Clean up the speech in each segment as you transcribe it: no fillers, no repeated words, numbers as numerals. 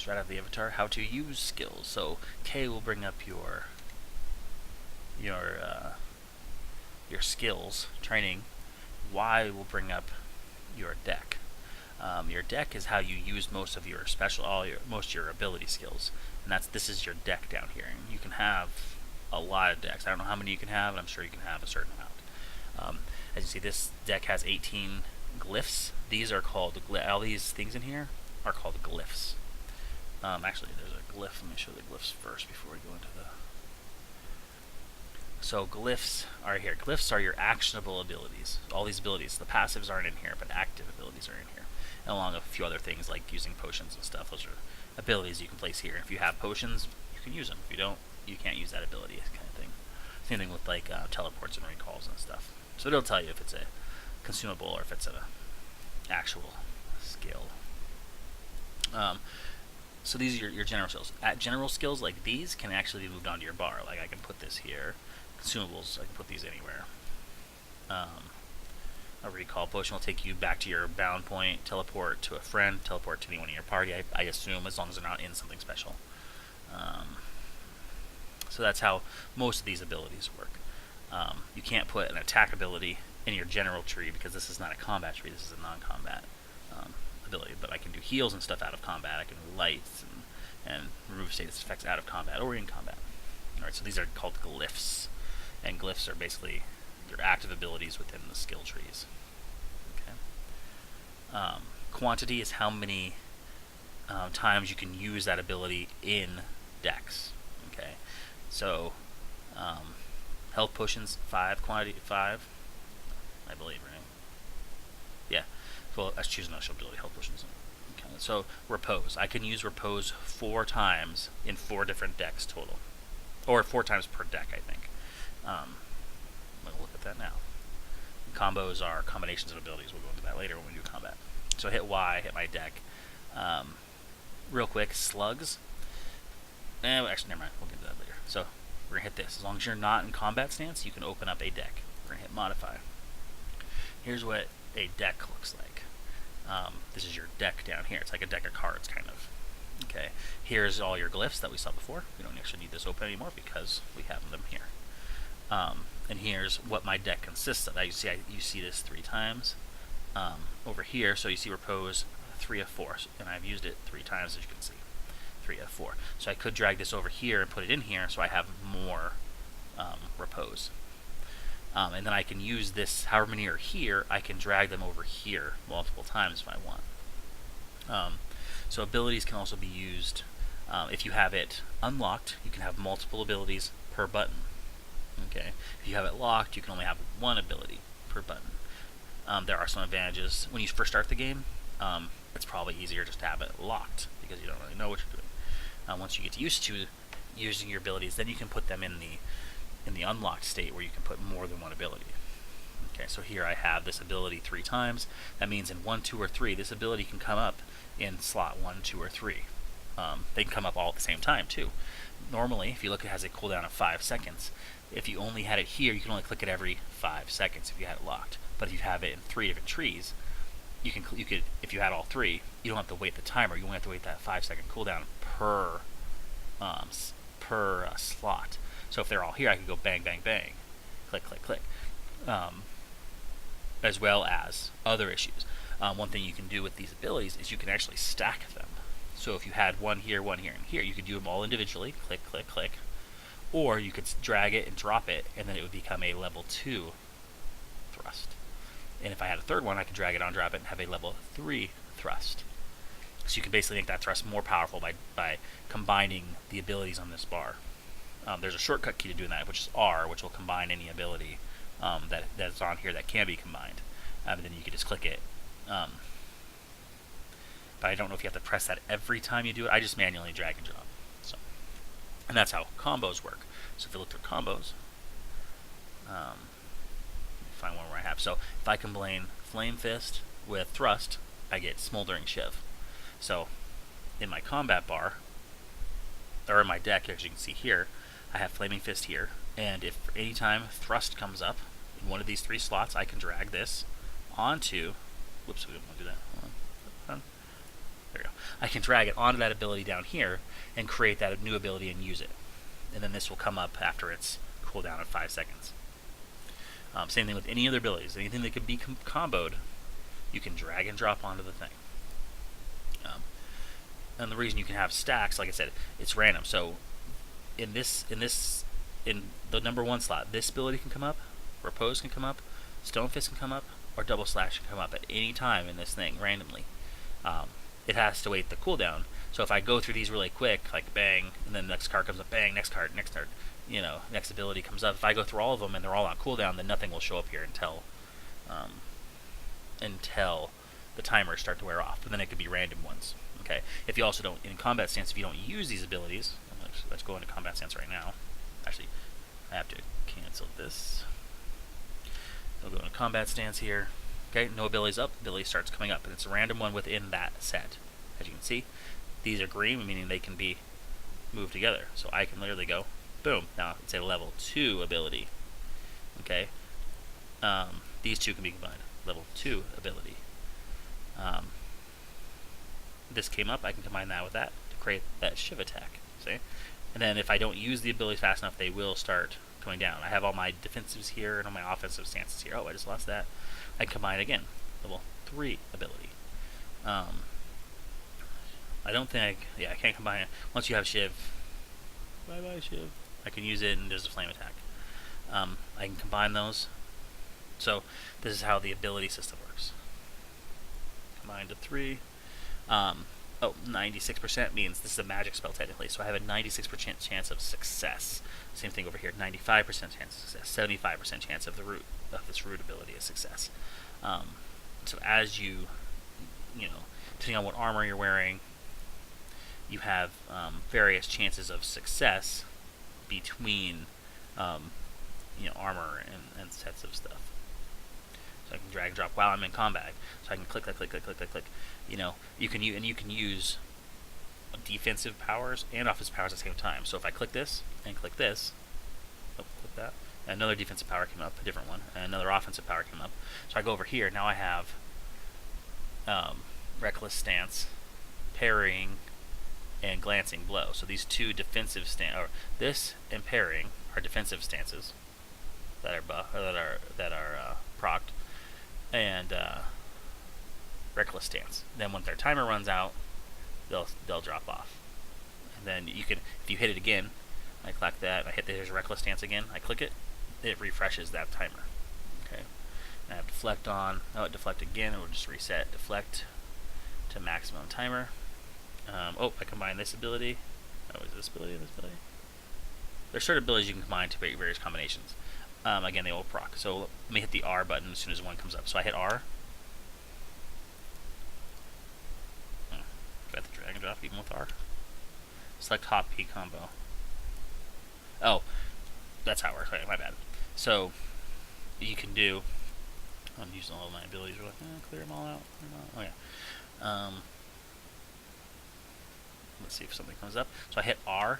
Straight out of the avatar, how to use skills. So K will bring up your skills training. Y will bring up your deck. Your deck is how you use most of your most of your ability skills, and this is your deck down here. And you can have a lot of decks. I don't know how many you can have, and I'm sure you can have a certain amount. As you see, this deck has 18 glyphs. These are called all these things in here are called glyphs. Actually, there's a glyph. Let me show the glyphs first before we go into the. So glyphs are here. Glyphs are your actionable abilities. All these abilities, the passives aren't in here, but active abilities are in here, along with a few other things like using potions and stuff. Those are abilities you can place here. If you have potions, you can use them. If you don't, you can't use that ability, kind of thing. Same thing with like teleports and recalls and stuff. So it'll tell you if it's a consumable or if it's an actual skill. So these are your general skills. General skills like these can actually be moved onto your bar. Like I can put this here. Consumables, I can put these anywhere. A recall potion will take you back to your bound point. Teleport to a friend. Teleport to anyone in your party, I assume, as long as they're not in something special. So that's how most of these abilities work. You can't put an attack ability in your general tree because this is not a combat tree. This is a non-combat ability. But I can do heals and stuff out of combat. I can do lights and remove status effects out of combat or in combat. Alright, so these are called glyphs. And glyphs are basically your active abilities within the skill trees. Okay. Quantity is how many times you can use that ability in decks. Okay. So health potions 5, quantity 5, I believe, right? Yeah. Well, let's choose another ability. Health potions. Okay. So repose. I can use repose 4 times in 4 different decks total, or 4 times per deck, I think. We'll look at that now. Combos are combinations of abilities. We'll go into that later when we do combat. So hit Y, hit my deck. Real quick, slugs. Actually, never mind. We'll get to that later. So we're going to hit this. As long as you're not in combat stance, you can open up a deck. We're going to hit modify. Here's what a deck looks like. This is your deck down here. It's like a deck of cards, kind of. Okay. Here's all your glyphs that we saw before. We don't actually need this open anymore because we have them here. And here's what my deck consists of. You see this 3 times over here. So you see repose 3 of 4, and I've used it 3 times, as you can see. 3 of 4. So I could drag this over here and put it in here, so I have more repose. And then I can use this. However many are here, I can drag them over here multiple times if I want. So abilities can also be used. If you have it unlocked, you can have multiple abilities per button. Okay. If you have it locked, you can only have 1 ability per button. There are some advantages. When you first start the game, it's probably easier just to have it locked because you don't really know what you're doing. Once you get used to using your abilities, then you can put them in the unlocked state where you can put more than 1 ability. Okay, so here I have this ability 3 times. That means in 1, 2, or 3, this ability can come up in slot 1, 2, or 3. They can come up all at the same time too. Normally, if you look, it has a cooldown of 5 seconds. If you only had it here, you can only click it every 5 seconds if you had it locked. But if you have it in 3 different trees, you could if you had all 3, you don't have to wait the timer. You only have to wait that 5-second cooldown per slot. So if they're all here, I could go bang, bang, bang, click, click, click, as well as other issues. One thing you can do with these abilities is you can actually stack them. So if you had 1 here, 1 here, and here, you could do them all individually, click, click, click, or you could drag it and drop it, and then it would become a level 2 thrust. And if I had a 3rd one, I could drag it on, drop it, and have a level 3 thrust. So you can basically make that thrust more powerful by combining the abilities on this bar. There's a shortcut key to doing that, which is R, which will combine any ability that's on here that can be combined. And then you can just click it. But I don't know if you have to press that every time you do it. I just manually drag and drop. So, and that's how combos work. So if you look through combos, find one where I have. So if I combine Flame Fist with Thrust, I get Smoldering Shiv. So in my combat bar, or in my deck, as you can see here, I have Flaming Fist here, and if any time Thrust comes up in one of these 3 slots, I can drag this onto. Whoops, we don't want to do that. Hold on. There we go. I can drag it onto that ability down here and create that new ability and use it. And then this will come up after its cooldown of 5 seconds. Same thing with any other abilities. Anything that could be comboed, you can drag and drop onto the thing. And the reason you can have stacks, like I said, it's random. So in the number 1 slot, this ability can come up, Repose can come up, Stone Fist can come up, or Double Slash can come up at any time in this thing randomly. It has to wait the cooldown. So if I go through these really quick, like bang, and then the next card comes up, bang, next card, next ability comes up. If I go through all of them and they're all on cooldown, then nothing will show up here until the timers start to wear off. But then it could be random ones. Okay. If you also don't, in combat stance, if you don't use these abilities, let's go into combat stance right now. Actually, I have to cancel this. We'll go into combat stance here. Okay, no abilities up, ability starts coming up, and it's a random one within that set. As you can see, these are green, meaning they can be moved together. So I can literally go, boom, now it's a level 2 ability. Okay, these two can be combined. Level 2 ability. This came up, I can combine that with that to create that shiv attack. See? And then if I don't use the ability fast enough, they will start going down. I have all my defensives here and all my offensive stances here. Oh, I just lost that. I can combine again. Level 3 ability. I don't think I can't combine it. Once you have Shiv, bye-bye Shiv. I can use it and there's a flame attack. I can combine those. So this is how the ability system works. Combine to 3. 96% means this is a magic spell technically, so I have a 96% chance of success. Same thing over here, 95% chance of success, 75% chance of this root ability is success. So as you depending on what armor you're wearing, you have various chances of success between armor and sets of stuff. So I can drag and drop while I'm in combat. So I can click. You can use defensive powers and offensive powers at the same time. So if I click this and click this, click that, another defensive power came up, a different one, and another offensive power came up. So I go over here. Now I have Reckless Stance, Parrying, and Glancing Blow. So these two defensive this and Parrying are defensive stances that are procced, and Reckless Stance. Then when their timer runs out, they'll drop off. And then you can, if you hit it again, I click that, I hit there's Reckless Stance again, I click it, it refreshes that timer. Okay. And I have Deflect on. Oh, Deflect again, it will just reset. Deflect to maximum timer. I combine this ability. Oh, is this ability and this ability? There's certain abilities you can combine to create various combinations. Again, they will proc. So let me hit the R button as soon as one comes up. So I hit R. Do I have to drag and drop even with R? Select Hop P combo. Oh, that's how it works. Okay, my bad. So you can do. I'm using all of my abilities. We're like, clear them all out. Oh yeah. Let's see if something comes up. So I hit R,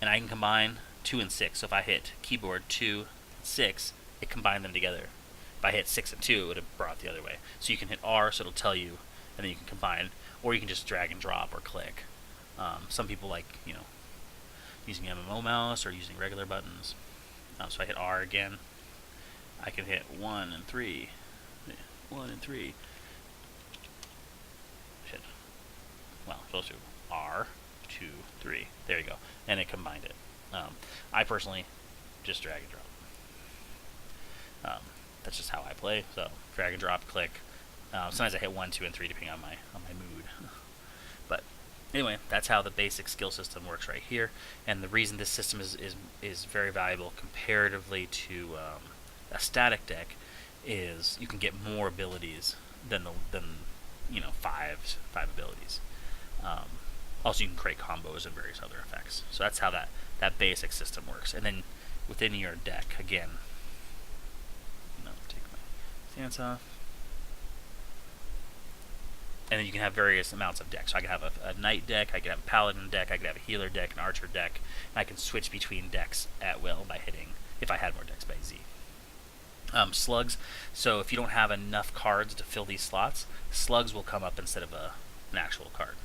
and I can combine 2 and 6. So if I hit keyboard 2 and 6, it combined them together. If I hit 6 and 2, it would have brought the other way. So you can hit R, so it'll tell you, and then you can combine, or you can just drag and drop or click. Some people like, using MMO mouse or using regular buttons. So I hit R again. I can hit 1 and 3. 1 and 3. Shit. Well, I'm supposed to. R, 2, 3. There you go. And it combined it. I personally just drag and drop. That's just how I play. So drag and drop, click. Sometimes I hit 1, 2, and 3 depending on my mood. But anyway, that's how the basic skill system works right here. And the reason this system is very valuable comparatively to a static deck is you can get more abilities than five abilities. Also, you can create combos and various other effects. So that's how that basic system works. And then within your deck, again, take my stance off. And then you can have various amounts of decks. So I can have a knight deck, I can have a paladin deck, I can have a healer deck, an archer deck, and I can switch between decks at will by hitting, if I had more decks, by Z. Slugs. So if you don't have enough cards to fill these slots, slugs will come up instead of an actual card.